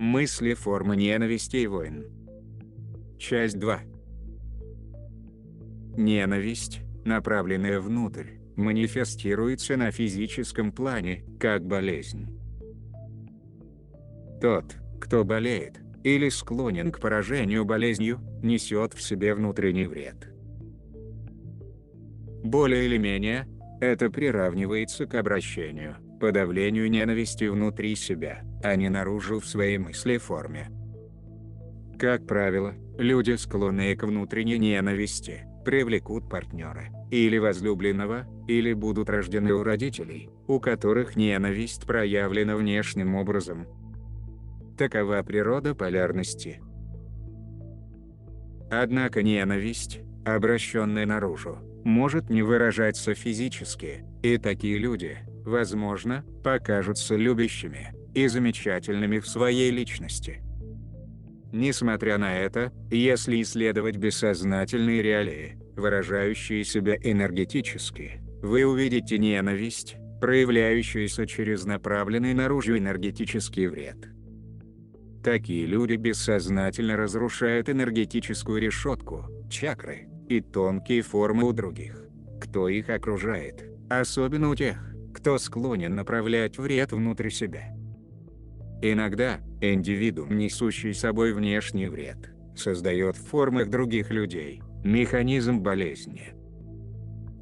Мысли формы ненависти и войн. Часть 2. Ненависть, направленная внутрь, манифестируется на физическом плане, как болезнь. Тот, кто болеет, или склонен к поражению болезнью, несет в себе внутренний вред. Более или менее, это приравнивается к обращению, подавлению ненависти внутри себя, а не наружу в своей мысли-форме. Как правило, люди, склонные к внутренней ненависти, привлекут партнера, или возлюбленного, или будут рождены у родителей, у которых ненависть проявлена внешним образом. Такова природа полярности. Однако ненависть, обращенная наружу, может не выражаться физически, и такие люди, возможно, покажутся любящими и замечательными в своей личности. Несмотря на это, если исследовать бессознательные реалии, выражающие себя энергетически, вы увидите ненависть, проявляющуюся через направленный наружу энергетический вред. Такие люди бессознательно разрушают энергетическую решетку, чакры, и тонкие формы у других, кто их окружает, особенно у тех, кто склонен направлять вред внутрь себя. Иногда, индивидуум, несущий с собой внешний вред, создает в формах других людей механизм болезни.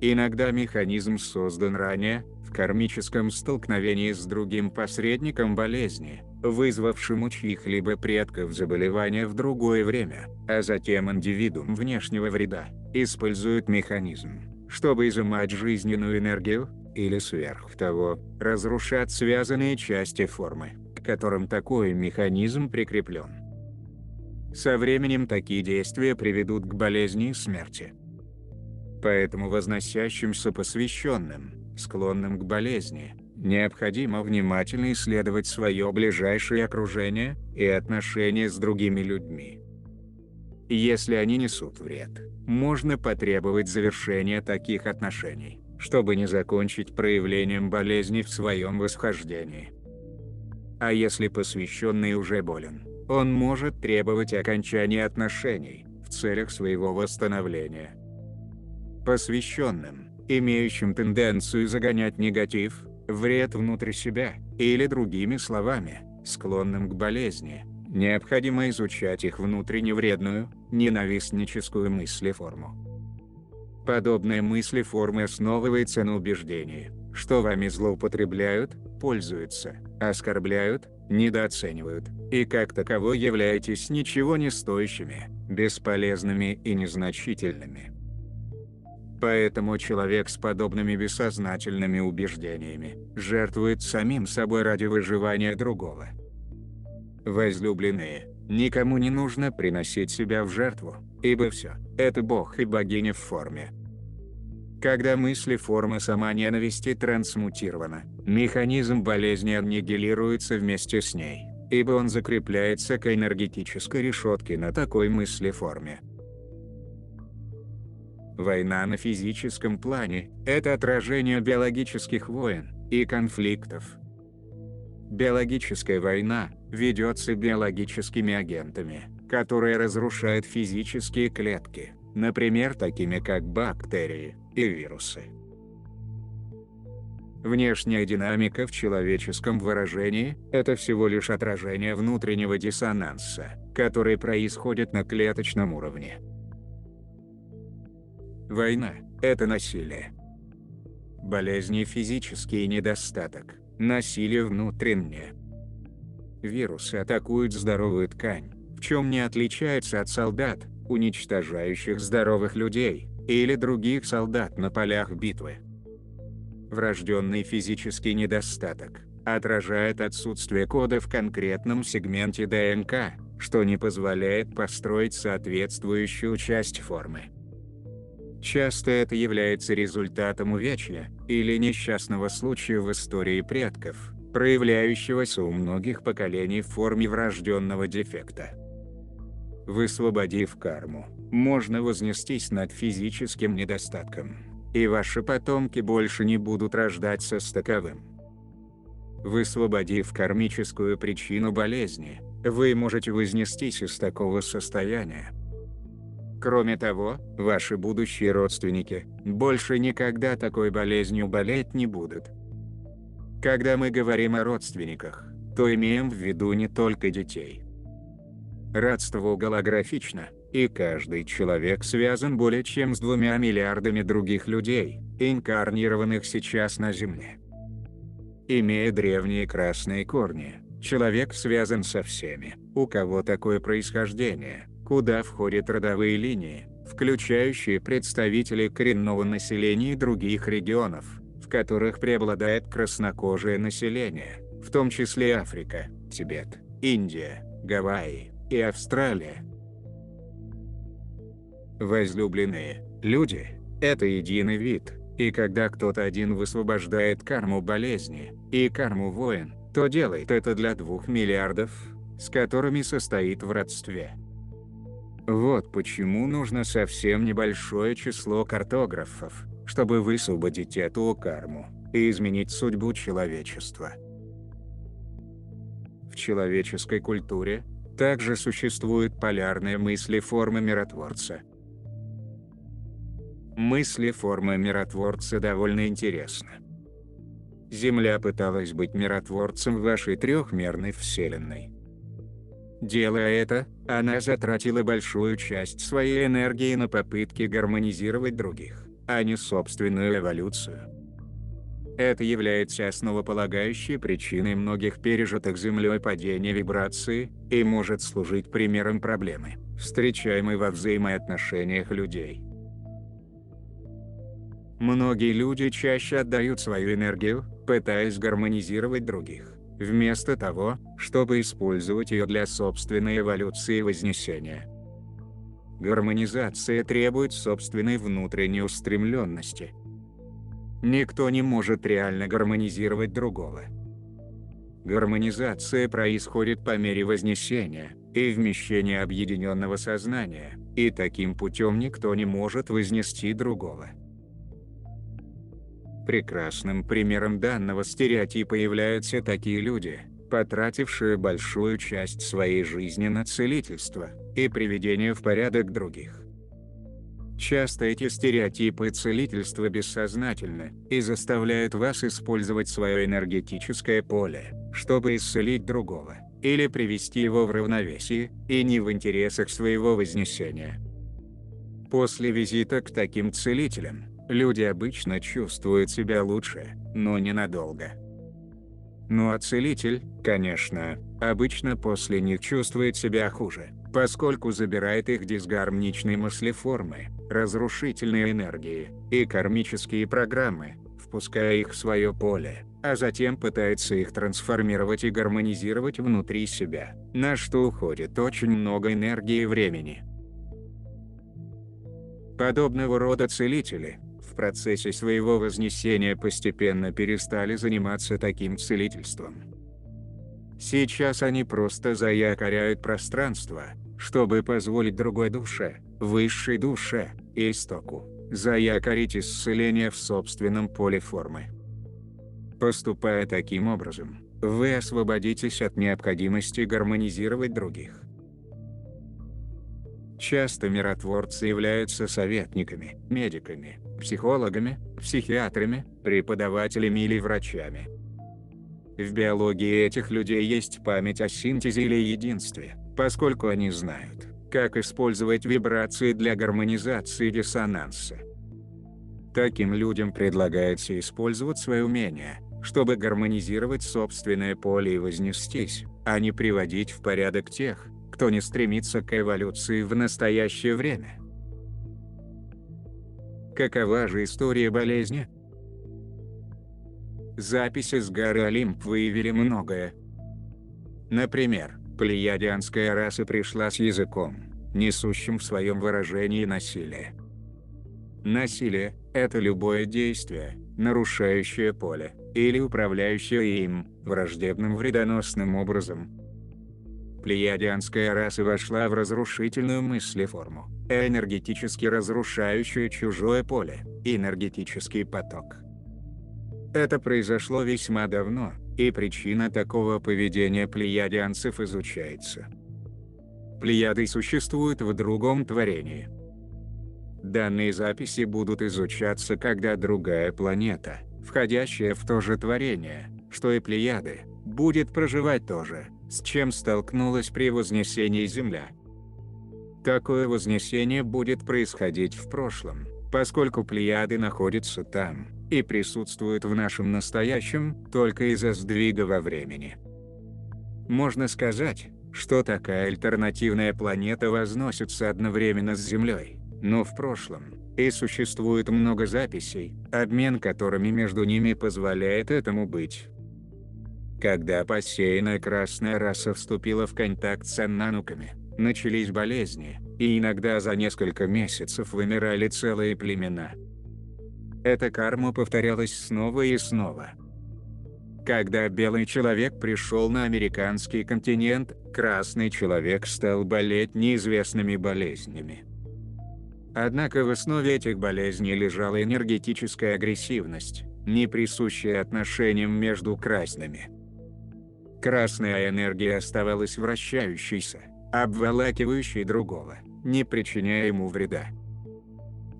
Иногда механизм создан ранее, в кармическом столкновении с другим посредником болезни, вызвавшим у чьих-либо предков заболевания в другое время, а затем индивидуум внешнего вреда использует механизм, чтобы изымать жизненную энергию, или сверх того, разрушать связанные части формы, к которым такой механизм прикреплен. Со временем такие действия приведут к болезни и смерти. Поэтому возносящимся посвященным, склонным к болезни, необходимо внимательно исследовать свое ближайшее окружение и отношения с другими людьми. Если они несут вред, можно потребовать завершения таких отношений, чтобы не закончить проявлением болезни в своем восхождении. А если посвященный уже болен, он может требовать окончания отношений в целях своего восстановления. Посвященным, имеющим тенденцию загонять негатив, вред внутрь себя, или другими словами, склонным к болезни, необходимо изучать их внутренне вредную, ненавистническую мыслеформу. Подобная мыслеформа основывается на убеждении, что вами злоупотребляют, пользуются, оскорбляют, недооценивают, и как таковой являетесь ничего не стоящими, бесполезными и незначительными. Поэтому человек с подобными бессознательными убеждениями жертвует самим собой ради выживания другого. Возлюбленные, никому не нужно приносить себя в жертву, ибо все – это Бог и богиня в форме. Когда мыслеформа сама ненависти трансмутирована, механизм болезни аннигилируется вместе с ней, ибо он закрепляется к энергетической решетке на такой мыслеформе. Война на физическом плане – это отражение биологических войн и конфликтов. Биологическая война ведется биологическими агентами, которые разрушают физические клетки, например, такими как бактерии и вирусы. Внешняя динамика в человеческом выражении – это всего лишь отражение внутреннего диссонанса, который происходит на клеточном уровне. Война – это насилие. Болезни – физический недостаток, насилие внутреннее. Вирусы атакуют здоровую ткань, в чем не отличаются от солдат, уничтожающих здоровых людей, или других солдат на полях битвы. Врожденный физический недостаток отражает отсутствие кода в конкретном сегменте ДНК, что не позволяет построить соответствующую часть формы. Часто это является результатом увечья или несчастного случая в истории предков, проявляющегося у многих поколений в форме врожденного дефекта. Высвободив карму, можно вознестись над физическим недостатком, и ваши потомки больше не будут рождаться с таковым. Высвободив кармическую причину болезни, вы можете вознестись из такого состояния. Кроме того, ваши будущие родственники больше никогда такой болезнью болеть не будут. Когда мы говорим о родственниках, то имеем в виду не только детей. Родство голографично, и каждый человек связан более чем с 2 миллиардами других людей, инкарнированных сейчас на Земле. Имея древние красные корни, человек связан со всеми, у кого такое происхождение, куда входят родовые линии, включающие представителей коренного населения других регионов, в которых преобладает краснокожее население, в том числе Африка, Тибет, Индия, Гавайи и Австралия. Возлюбленные, люди – это единый вид, и когда кто-то один высвобождает карму болезни и карму войн, то делает это для 2 миллиардов, с которыми состоит в родстве. Вот почему нужно совсем небольшое число картографов, чтобы высвободить эту карму и изменить судьбу человечества. В человеческой культуре также существуют полярные мысли-формы миротворца. Мысли-формы миротворца довольно интересны. Земля пыталась быть миротворцем в вашей трехмерной вселенной. Делая это, она затратила большую часть своей энергии на попытки гармонизировать других, а не собственную эволюцию. Это является основополагающей причиной многих пережитых Землей падений вибрации и может служить примером проблемы, встречаемой во взаимоотношениях людей. Многие люди чаще отдают свою энергию, пытаясь гармонизировать других, вместо того, чтобы использовать ее для собственной эволюции и вознесения. Гармонизация требует собственной внутренней устремленности. Никто не может реально гармонизировать другого. Гармонизация происходит по мере вознесения и вмещения объединенного сознания, и таким путем никто не может вознести другого. Прекрасным примером данного стереотипа являются такие люди, потратившие большую часть своей жизни на целительство и приведение в порядок других. Часто эти стереотипы целительства бессознательны и заставляют вас использовать свое энергетическое поле, чтобы исцелить другого, или привести его в равновесие, и не в интересах своего вознесения. После визита к таким целителям, люди обычно чувствуют себя лучше, но ненадолго. Ну а целитель, конечно, обычно после них чувствует себя хуже, поскольку забирает их дисгармоничные мыслеформы, разрушительные энергии и кармические программы, впуская их в свое поле, а затем пытается их трансформировать и гармонизировать внутри себя, на что уходит очень много энергии и времени. Подобного рода целители в процессе своего вознесения постепенно перестали заниматься таким целительством. Сейчас они просто заякоряют пространство, чтобы позволить другой душе, высшей душе, истоку, заякорить исцеление в собственном поле формы. Поступая таким образом, вы освободитесь от необходимости гармонизировать других. Часто миротворцы являются советниками, медиками, психологами, психиатрами, преподавателями или врачами. В биологии этих людей есть память о синтезе или единстве, поскольку они знают, как использовать вибрации для гармонизации диссонанса. Таким людям предлагается использовать свои умения, чтобы гармонизировать собственное поле и вознестись, а не приводить в порядок тех, кто не стремится к эволюции в настоящее время. Какова же история болезни? Записи с горы Олимп выявили многое. Например, плеядианская раса пришла с языком, несущим в своем выражении насилие. Насилие – это любое действие, нарушающее поле, или управляющее им, враждебным вредоносным образом. Плеядианская раса вошла в разрушительную мыслеформу, энергетически разрушающую чужое поле, энергетический поток. Это произошло весьма давно, и причина такого поведения плеядианцев изучается. Плеяды существуют в другом творении. Данные записи будут изучаться, когда другая планета, входящая в то же творение, что и Плеяды, будет проживать то же, с чем столкнулась при вознесении Земля. Такое вознесение будет происходить в прошлом, поскольку Плеяды находятся там и присутствуют в нашем настоящем только из-за сдвига во времени. Можно сказать, что такая альтернативная планета возносится одновременно с Землей, но в прошлом, и существует много записей, обмен которыми между ними позволяет этому быть. Когда посеянная красная раса вступила в контакт с аннануками, начались болезни, и иногда за несколько месяцев вымирали целые племена. Эта карма повторялась снова и снова. Когда белый человек пришел на американский континент, красный человек стал болеть неизвестными болезнями. Однако в основе этих болезней лежала энергетическая агрессивность, не присущая отношениям между красными. Красная энергия оставалась вращающейся, обволакивающей другого, не причиняя ему вреда.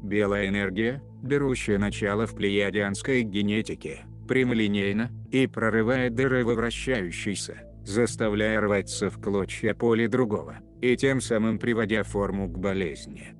Белая энергия, берущая начало в плеядианской генетике, прямолинейно, и прорывает дыры во вращающейся, заставляя рваться в клочья поле другого, и тем самым приводя форму к болезни.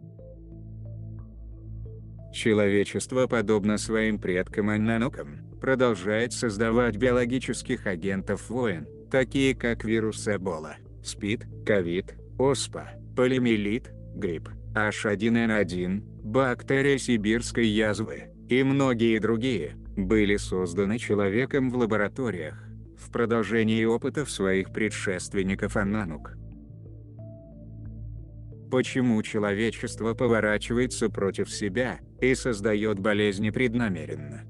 Человечество, подобно своим предкам-аннанукам, продолжает создавать биологических агентов-войн, такие как вирус Эбола, СПИД, ковид, оспа, полиомиелит, грипп, H1N1, бактерия сибирской язвы, и многие другие, были созданы человеком в лабораториях, в продолжении опытов своих предшественников аннанук. Почему человечество поворачивается против себя и создает болезни преднамеренно?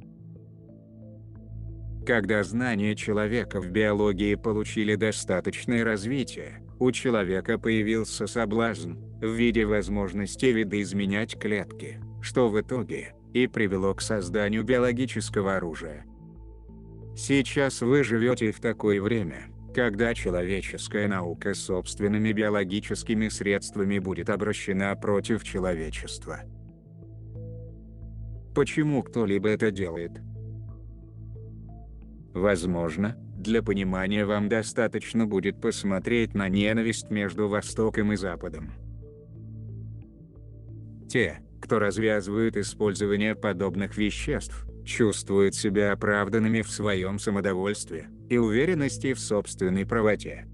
Когда знания человека в биологии получили достаточное развитие, у человека появился соблазн в виде возможности видоизменять клетки, что в итоге и привело к созданию биологического оружия. Сейчас вы живете в такое время, когда человеческая наука собственными биологическими средствами будет обращена против человечества. Почему кто-либо это делает? Возможно, для понимания вам достаточно будет посмотреть на ненависть между Востоком и Западом. Те, кто развязывают использование подобных веществ, чувствуют себя оправданными в своем самодовольстве и уверенности в собственной правоте.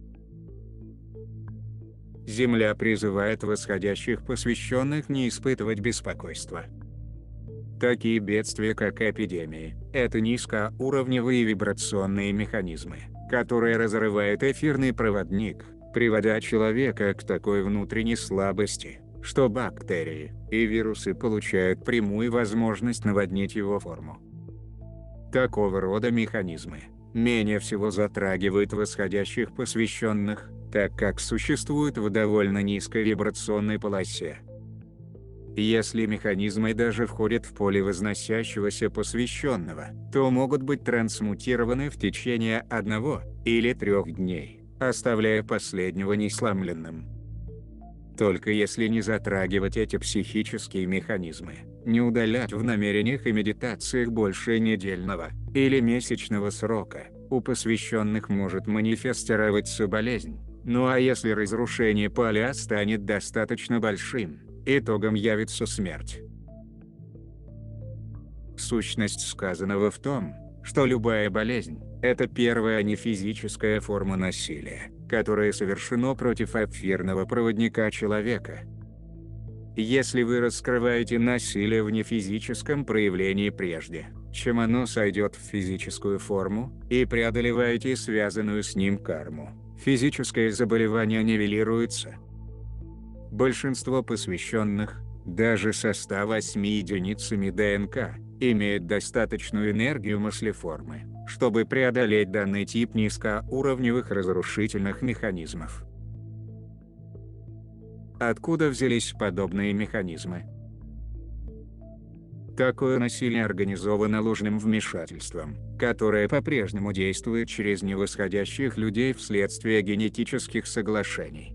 Земля призывает восходящих посвященных не испытывать беспокойства. Такие бедствия, как эпидемии, это низкоуровневые вибрационные механизмы, которые разрывают эфирный проводник, приводя человека к такой внутренней слабости, что бактерии и вирусы получают прямую возможность наводнить его форму. Такого рода механизмы менее всего затрагивают восходящих посвященных, так как существуют в довольно низкой вибрационной полосе. Если механизмы даже входят в поле возносящегося посвященного, то могут быть трансмутированы в течение 1 или 3 дней, оставляя последнего несломленным. Только если не затрагивать эти психические механизмы, не удалять в намерениях и медитациях больше недельного или месячного срока, у посвященных может манифестироваться болезнь. Ну а если разрушение поля станет достаточно большим, итогом явится смерть. Сущность сказанного в том, что любая болезнь – это первая нефизическая форма насилия, которое совершено против эфирного проводника человека. Если вы раскрываете насилие в нефизическом проявлении прежде, чем оно сойдет в физическую форму, и преодолеваете связанную с ним карму, физическое заболевание нивелируется. Большинство посвященных, даже со 108 единицами ДНК, имеет достаточную энергию мыслеформы, чтобы преодолеть данный тип низкоуровневых разрушительных механизмов. Откуда взялись подобные механизмы? Такое насилие организовано ложным вмешательством, которое по-прежнему действует через невосходящих людей вследствие генетических соглашений.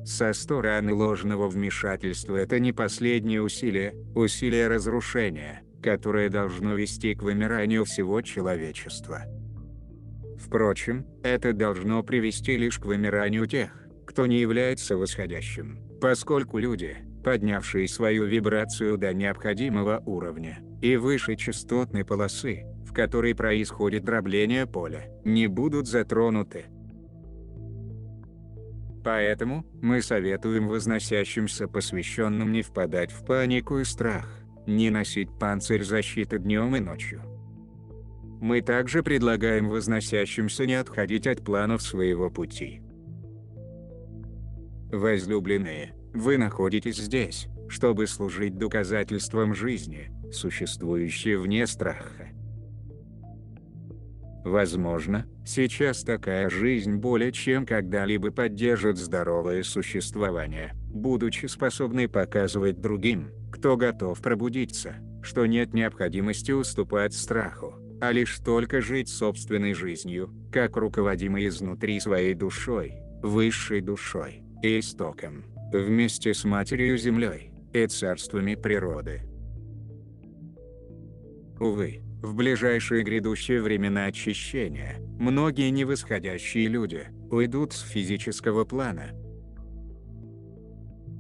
Со стороны ложного вмешательства это не последнее усилие разрушения, которое должно вести к вымиранию всего человечества. Впрочем, это должно привести лишь к вымиранию тех, кто не является восходящим, поскольку люди, поднявшие свою вибрацию до необходимого уровня и выше частотной полосы, в которой происходит дробление поля, не будут затронуты. Поэтому мы советуем возносящимся посвященным не впадать в панику и страх, не носить панцирь защиты днем и ночью. Мы также предлагаем возносящимся не отходить от планов своего пути. Возлюбленные, вы находитесь здесь, чтобы служить доказательством жизни, существующей вне страха. Возможно, сейчас такая жизнь более чем когда-либо поддержит здоровое существование, будучи способной показывать другим, кто готов пробудиться, что нет необходимости уступать страху, а лишь только жить собственной жизнью, как руководимый изнутри своей душой, высшей душой, и истоком, вместе с Матерью Землей и царствами природы. Увы, в ближайшие грядущие времена очищения, многие невосходящие люди уйдут с физического плана.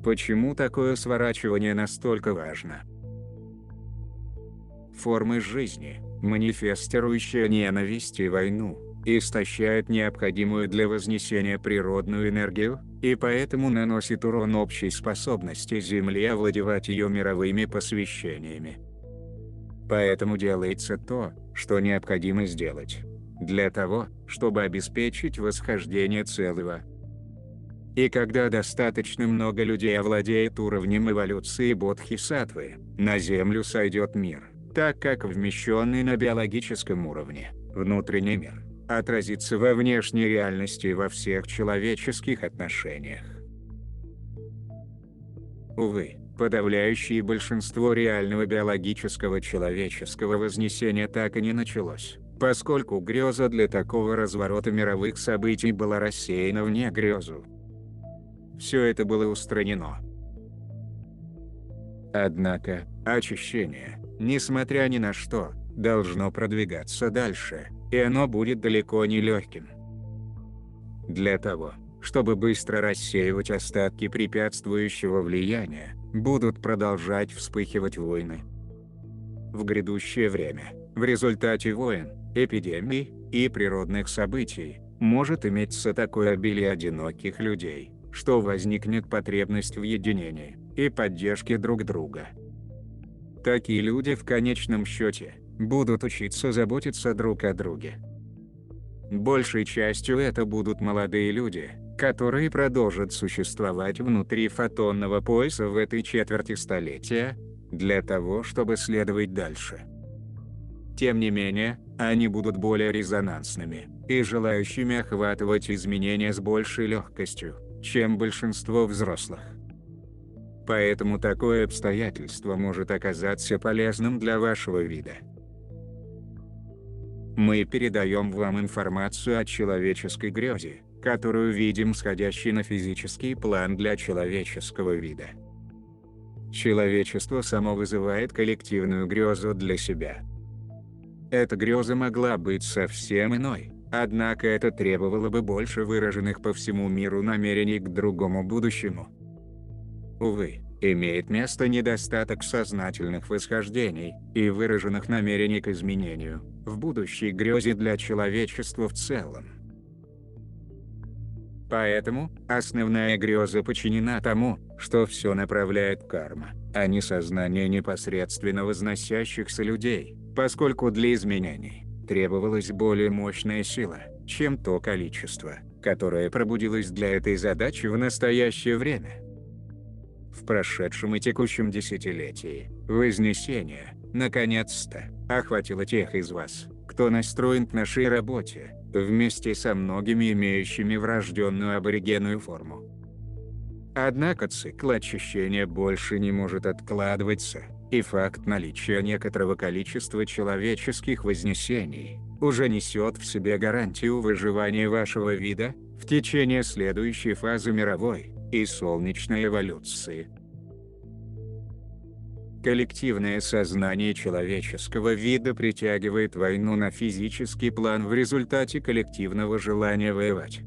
Почему такое сворачивание настолько важно? Формы жизни, манифестирующие ненависть и войну, истощают необходимую для вознесения природную энергию, и поэтому наносит урон общей способности Земли овладевать ее мировыми посвящениями. Поэтому делается то, что необходимо сделать, для того, чтобы обеспечить восхождение целого. И когда достаточно много людей овладеет уровнем эволюции бодхисаттвы, на Землю сойдет мир, так как вмещенный на биологическом уровне, внутренний мир, отразится во внешней реальности во всех человеческих отношениях. Увы, подавляющее большинство реального биологического человеческого вознесения так и не началось, поскольку греза для такого разворота мировых событий была рассеяна вне грезу. Все это было устранено. Однако, очищение, несмотря ни на что, должно продвигаться дальше, и оно будет далеко не легким. Для того, чтобы быстро рассеивать остатки препятствующего влияния, будут продолжать вспыхивать войны. В грядущее время, в результате войн, эпидемий и природных событий, может иметься такое обилие одиноких людей, что возникнет потребность в единении и поддержке друг друга. Такие люди в конечном счете будут учиться заботиться друг о друге. Большей частью это будут молодые люди, которые продолжат существовать внутри фотонного пояса в этой четверти столетия, для того, чтобы следовать дальше. Тем не менее, они будут более резонансными и желающими охватывать изменения с большей легкостью, чем большинство взрослых. Поэтому такое обстоятельство может оказаться полезным для вашего вида. Мы передаем вам информацию о человеческой грезе, которую видим сходящей на физический план для человеческого вида. Человечество само вызывает коллективную грезу для себя. Эта греза могла быть совсем иной, однако это требовало бы больше выраженных по всему миру намерений к другому будущему. Увы, имеет место недостаток сознательных восхождений и выраженных намерений к изменению в будущей грезе для человечества в целом. Поэтому, основная греза подчинена тому, что все направляет карма, а не сознание непосредственно возносящихся людей, поскольку для изменений требовалась более мощная сила, чем то количество, которое пробудилось для этой задачи в настоящее время. В прошедшем и текущем десятилетии, вознесение, наконец-то, охватило тех из вас, кто настроен к нашей работе, вместе со многими имеющими врожденную аборигенную форму. Однако цикл очищения больше не может откладываться, и факт наличия некоторого количества человеческих вознесений уже несет в себе гарантию выживания вашего вида в течение следующей фазы мировой и солнечной эволюции. Коллективное сознание человеческого вида притягивает войну на физический план в результате коллективного желания воевать.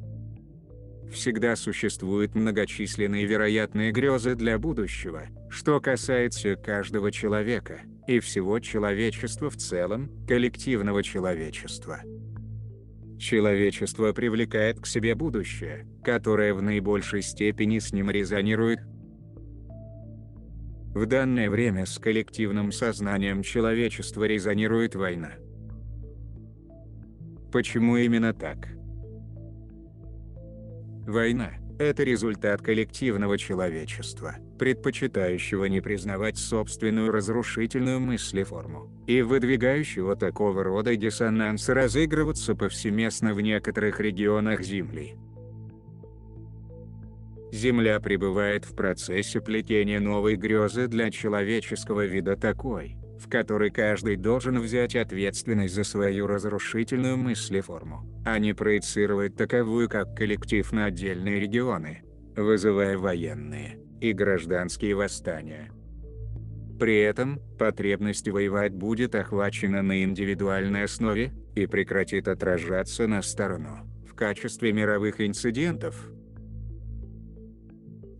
Всегда существуют многочисленные вероятные грезы для будущего, что касается каждого человека, и всего человечества в целом, коллективного человечества. Человечество привлекает к себе будущее, которое в наибольшей степени с ним резонирует. В данное время с коллективным сознанием человечества резонирует война. Почему именно так? Война – это результат коллективного человечества, предпочитающего не признавать собственную разрушительную мыслеформу, и выдвигающего такого рода диссонанс разыгрываться повсеместно в некоторых регионах Земли. Земля пребывает в процессе плетения новой грезы для человеческого вида такой, в которой каждый должен взять ответственность за свою разрушительную мыслеформу, а не проецировать таковую как коллектив на отдельные регионы, вызывая военные и гражданские восстания. При этом, потребность воевать будет охвачена на индивидуальной основе и прекратит отражаться на сторону, в качестве мировых инцидентов.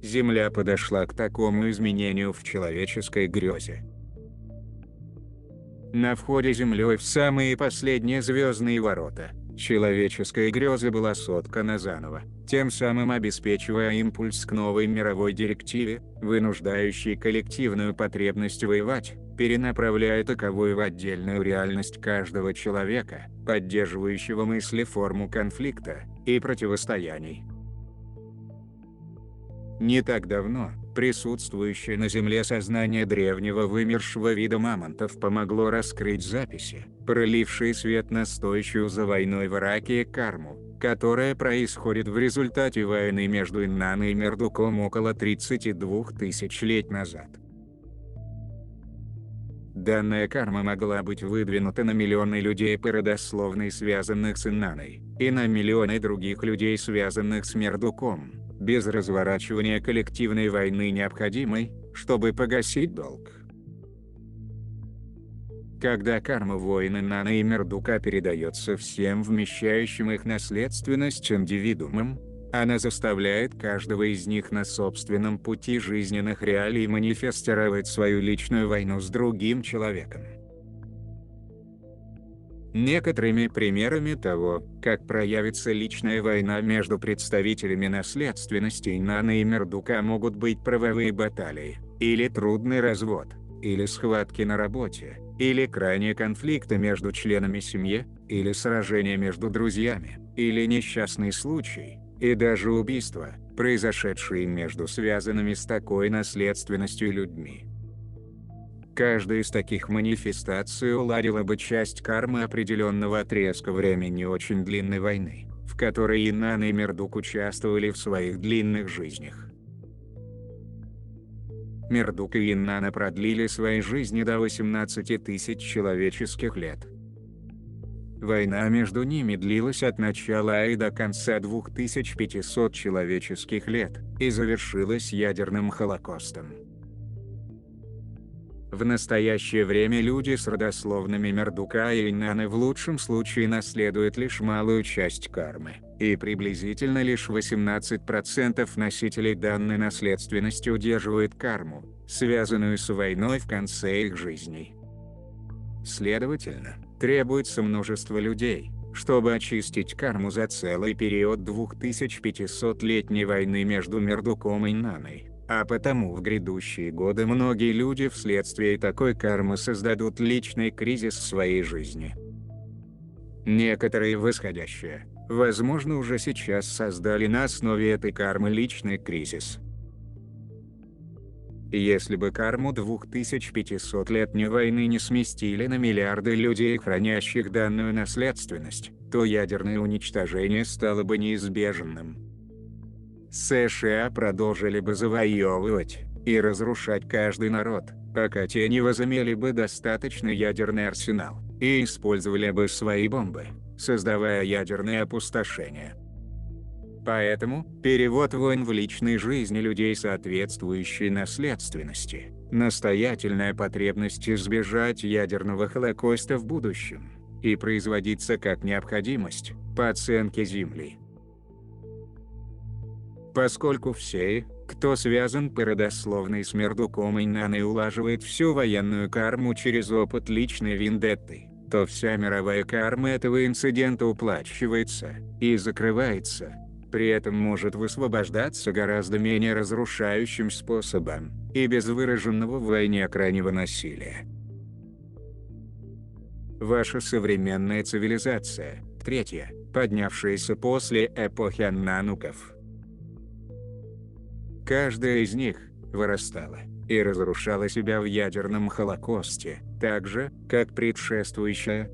Земля подошла к такому изменению в человеческой грезе. На входе Землей в самые последние звездные ворота, человеческая греза была соткана заново, тем самым обеспечивая импульс к новой мировой директиве, вынуждающей коллективную потребность воевать, перенаправляя таковую в отдельную реальность каждого человека, поддерживающего мыслеформу конфликта и противостояний. Не так давно, присутствующее на Земле сознание древнего вымершего вида мамонтов помогло раскрыть записи, пролившие свет на стоящую за войной в Ираке карму, которая происходит в результате войны между Иннана и Мердуком около 32 тысяч лет назад. Данная карма могла быть выдвинута на миллионы людей по родословной, связанных с Иннаной, и на миллионы других людей, связанных с Мердуком, без разворачивания коллективной войны, необходимой, чтобы погасить долг. Когда карма войн Иннана и Мердука передается всем вмещающим их наследственность индивидуумам, она заставляет каждого из них на собственном пути жизненных реалий манифестировать свою личную войну с другим человеком. Некоторыми примерами того, как проявится личная война между представителями наследственности Иннана и Мердука, могут быть правовые баталии, или трудный развод, или схватки на работе, или крайние конфликты между членами семьи, или сражения между друзьями, или несчастный случай, и даже убийства, произошедшие между связанными с такой наследственностью людьми. Каждая из таких манифестаций уладила бы часть кармы определенного отрезка времени очень длинной войны, в которой Иннана и Мердук участвовали в своих длинных жизнях. Мердук и Иннана продлили свои жизни до 18 тысяч человеческих лет. Война между ними длилась от начала и до конца 2500 человеческих лет, и завершилась ядерным холокостом. В настоящее время люди с родословными Мердука и Иннаны в лучшем случае наследуют лишь малую часть кармы, и приблизительно лишь 18% носителей данной наследственности удерживают карму, связанную с войной в конце их жизней. Следовательно, требуется множество людей, чтобы очистить карму за целый период 2500-летней войны между Мердуком и Иннаной. А потому в грядущие годы многие люди вследствие такой кармы создадут личный кризис в своей жизни. Некоторые восходящие, возможно, уже сейчас создали на основе этой кармы личный кризис. Если бы карму 2500-летней войны не сместили на миллиарды людей, хранящих данную наследственность, то ядерное уничтожение стало бы неизбежным. США продолжили бы завоевывать и разрушать каждый народ, пока те не возымели бы достаточный ядерный арсенал и использовали бы свои бомбы, создавая ядерное опустошение. Поэтому, перевод войн в личной жизни людей соответствующей наследственности, настоятельная потребность избежать ядерного холокоста в будущем, и производиться как необходимость, по оценке Земли. Поскольку все, кто связан по родословной с Мердуком и Инанной, улаживает всю военную карму через опыт личной вендетты, то вся мировая карма этого инцидента уплачивается и закрывается. При этом может высвобождаться гораздо менее разрушающим способом и без выраженного в войне крайнего насилия. Ваша современная цивилизация, третья, поднявшаяся после эпохи Аннануков. Каждая из них вырастала и разрушала себя в ядерном холокосте, так же, как предшествующая.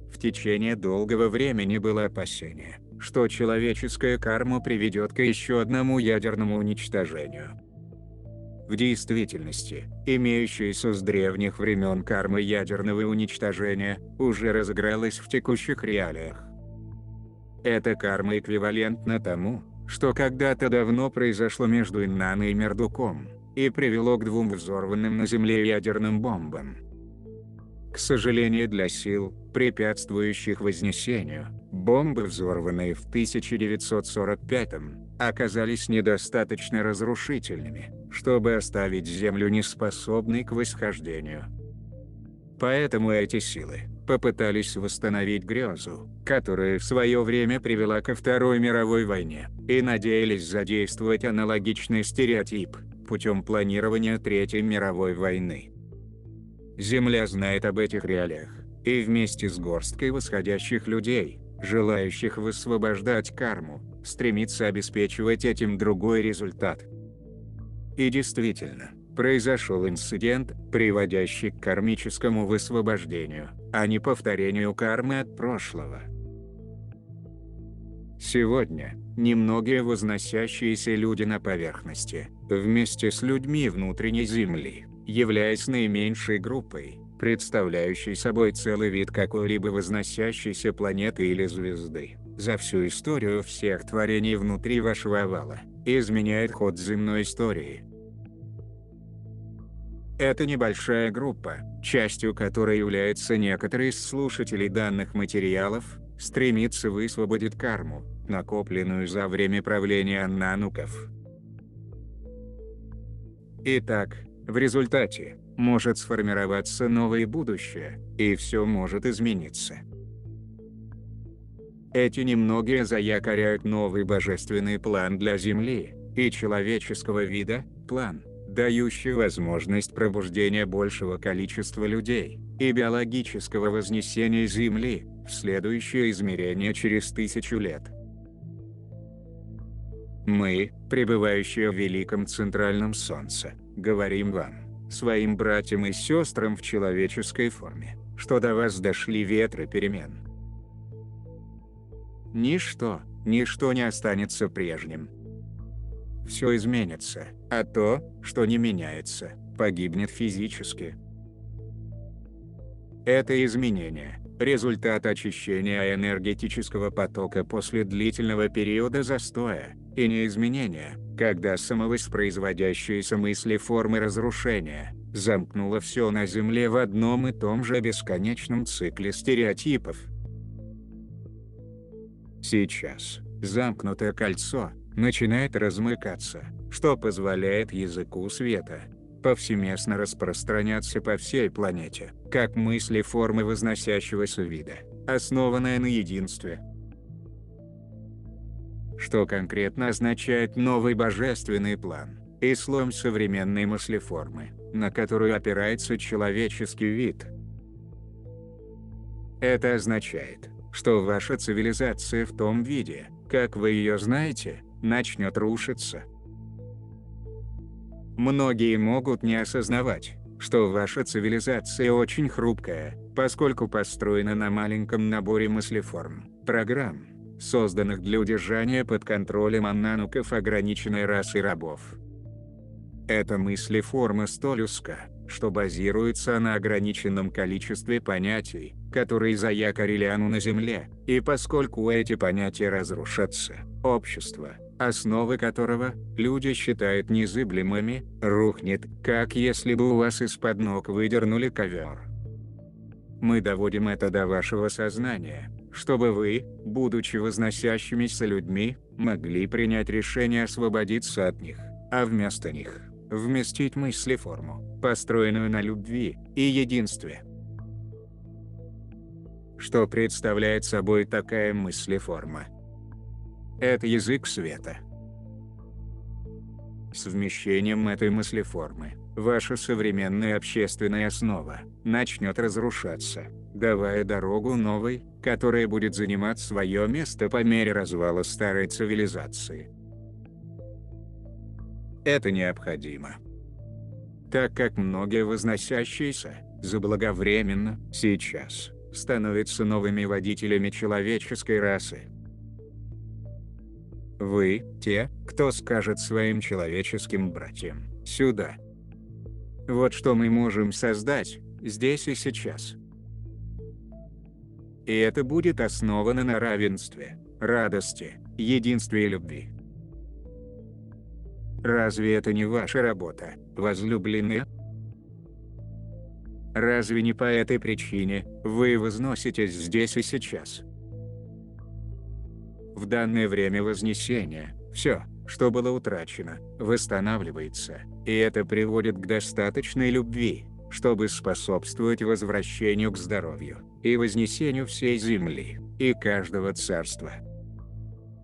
В течение долгого времени было опасение, что человеческая карма приведет к еще одному ядерному уничтожению. В действительности, имеющаяся с древних времен карма ядерного уничтожения уже разыгралась в текущих реалиях. Эта карма эквивалентна тому, что когда-то давно произошло между Инанной и Мердуком, и привело к двум взорванным на Земле ядерным бомбам. К сожалению для сил, препятствующих вознесению, бомбы, взорванные в 1945-м, оказались недостаточно разрушительными, чтобы оставить Землю неспособной к восхождению. Поэтому эти силы попытались восстановить грезу, которая в свое время привела ко Второй мировой войне, и надеялись задействовать аналогичный стереотип путем планирования Третьей мировой войны. Земля знает об этих реалиях, и вместе с горсткой восходящих людей, желающих высвобождать карму, стремится обеспечивать этим другой результат. И действительно, произошел инцидент, приводящий к кармическому высвобождению, а не повторению кармы от прошлого. Сегодня, немногие возносящиеся люди на поверхности, вместе с людьми внутренней Земли, являясь наименьшей группой, представляющей собой целый вид какой-либо возносящейся планеты или звезды, за всю историю всех творений внутри вашего овала, изменяет ход земной истории. Эта небольшая группа, частью которой являются некоторые из слушателей данных материалов, стремится высвободить карму, накопленную за время правления Аннануков. Итак, в результате может сформироваться новое будущее, и все может измениться. Эти немногие заякоряют новый божественный план для Земли и человеческого вида, план, дающий возможность пробуждения большего количества людей и биологического вознесения Земли в следующее измерение через 1000 лет. Мы, пребывающие в великом центральном Солнце, говорим вам, своим братьям и сестрам в человеческой форме, что до вас дошли ветры перемен. Ничто не останется прежним. Все изменится, а то, что не меняется, погибнет физически. Это изменение – результат очищения энергетического потока после длительного периода застоя, и не изменение, когда самовоспроизводящиеся мысли формы разрушения замкнуло все на Земле в одном и том же бесконечном цикле стереотипов. Сейчас замкнутое кольцо начинает размыкаться, что позволяет языку света повсеместно распространяться по всей планете, как мысли формы возносящегося вида, основанная на единстве. Что конкретно означает новый божественный план и слом современной мыслеформы, на которую опирается человеческий вид? Это означает, что ваша цивилизация в том виде, как вы ее знаете, начнет рушиться. Многие могут не осознавать, что ваша цивилизация очень хрупкая, поскольку построена на маленьком наборе мыслеформ, программ, созданных для удержания под контролем аннануков ограниченной расы рабов. Эта мыслеформа столь узка, что базируется на ограниченном количестве понятий, которые заякорили оно на Земле, и поскольку эти понятия разрушатся, общество, основы которого люди считают незыблемыми, рухнет, как если бы у вас из-под ног выдернули ковер. Мы доводим это до вашего сознания, чтобы вы, будучи возносящимися людьми, могли принять решение освободиться от них, а вместо них вместить мыслеформу, построенную на любви и единстве. Что представляет собой такая мыслеформа? Это язык света. С вмещением этой мыслеформы, ваша современная общественная основа начнет разрушаться, давая дорогу новой, которая будет занимать свое место по мере развала старой цивилизации. Это необходимо, так как многие возносящиеся, заблаговременно, сейчас, становятся новыми водителями человеческой расы. Вы – те, кто скажет своим человеческим братьям «сюда». Вот что мы можем создать, здесь и сейчас. И это будет основано на равенстве, радости, единстве и любви. Разве это не ваша работа, возлюбленные? Разве не по этой причине вы возноситесь здесь и сейчас? В данное время вознесения, все, что было утрачено, восстанавливается, и это приводит к достаточной любви, чтобы способствовать возвращению к здоровью и вознесению всей земли и каждого царства.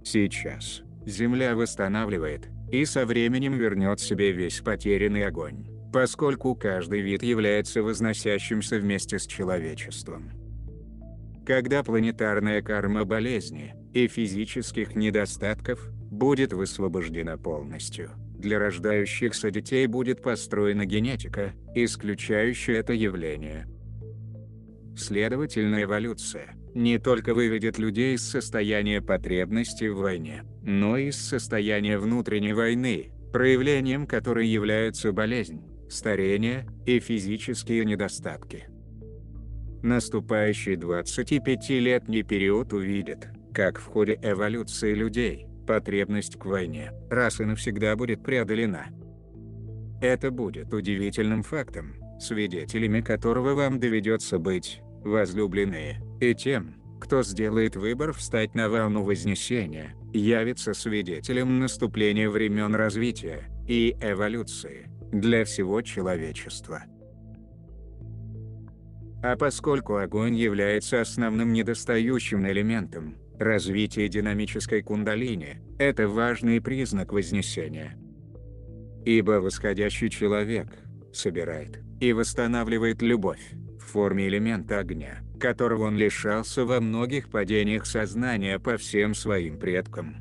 Сейчас Земля восстанавливает, и со временем вернет себе весь потерянный огонь, поскольку каждый вид является возносящимся вместе с человечеством. Когда планетарная карма болезни и физических недостатков будет высвобождена полностью, для рождающихся детей будет построена генетика, исключающая это явление. Следовательно, эволюция не только выведет людей из состояния потребности в войне, но и из состояния внутренней войны, проявлением которой являются болезнь, старение и физические недостатки. Наступающий 25-летний период увидит, как в ходе эволюции людей потребность к войне раз и навсегда будет преодолена. Это будет удивительным фактом, свидетелями которого вам доведется быть, возлюбленные, и тем, кто сделает выбор встать на волну Вознесения, явится свидетелем наступления времен развития и эволюции для всего человечества. А поскольку огонь является основным недостающим элементом развития динамической кундалини, это важный признак Вознесения. Ибо восходящий человек собирает и восстанавливает любовь в форме элемента огня, которого он лишался во многих падениях сознания по всем своим предкам.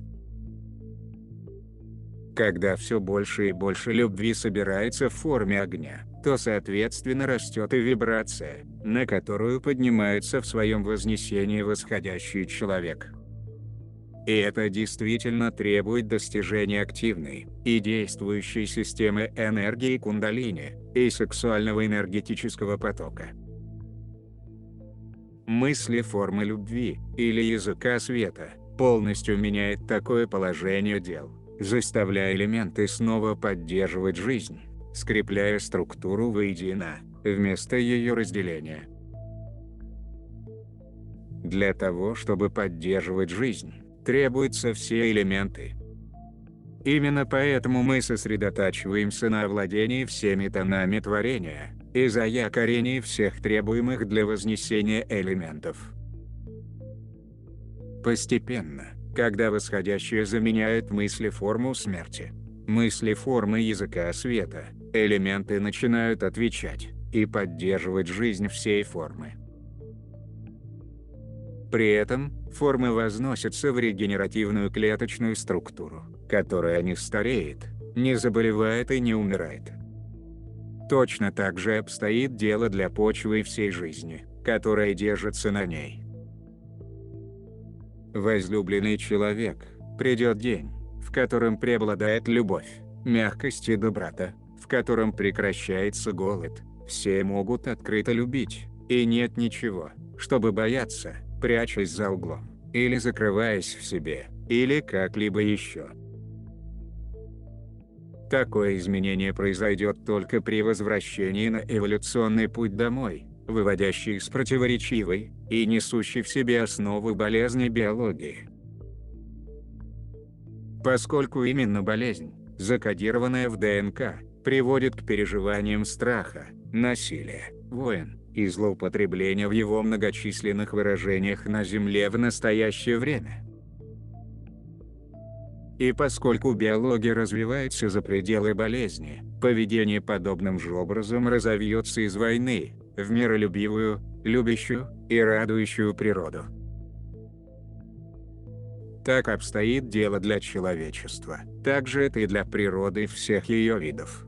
Когда все больше и больше любви собирается в форме огня, то соответственно растет и вибрация, на которую поднимается в своем вознесении восходящий человек. И это действительно требует достижения активной и действующей системы энергии кундалини и сексуального энергетического потока. Мысли формы любви или языка света полностью меняет такое положение дел, заставляя элементы снова поддерживать жизнь, скрепляя структуру воедино, вместо ее разделения. Для того, чтобы поддерживать жизнь, требуются все элементы. Именно поэтому мы сосредотачиваемся на овладении всеми тонами творения и заякорении всех требуемых для вознесения элементов. Постепенно, когда восходящее заменяет мыслеформу смерти, мыслеформы языка света, элементы начинают отвечать и поддерживать жизнь всей формы. При этом, формы возносятся в регенеративную клеточную структуру, которая не стареет, не заболевает и не умирает. Точно так же обстоит дело для почвы всей жизни, которая держится на ней. Возлюбленный человек, придет день, в котором преобладает любовь, мягкость и доброта, в котором прекращается голод, все могут открыто любить, и нет ничего, чтобы бояться, прячась за углом, или закрываясь в себе, или как-либо еще. Такое изменение произойдет только при возвращении на эволюционный путь домой, выводящий из противоречивой и несущей в себе основы болезни биологии. Поскольку именно болезнь, закодированная в ДНК, приводит к переживаниям страха, насилия, войн и злоупотребления в его многочисленных выражениях на Земле в настоящее время. И поскольку биология развивается за пределы болезни, поведение подобным же образом разовьется из войны в миролюбивую, любящую и радующую природу. Так обстоит дело для человечества, так же это и для природы всех ее видов.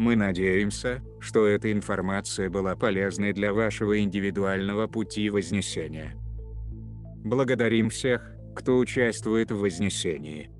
Мы надеемся, что эта информация была полезной для вашего индивидуального пути вознесения. Благодарим всех, кто участвует в вознесении.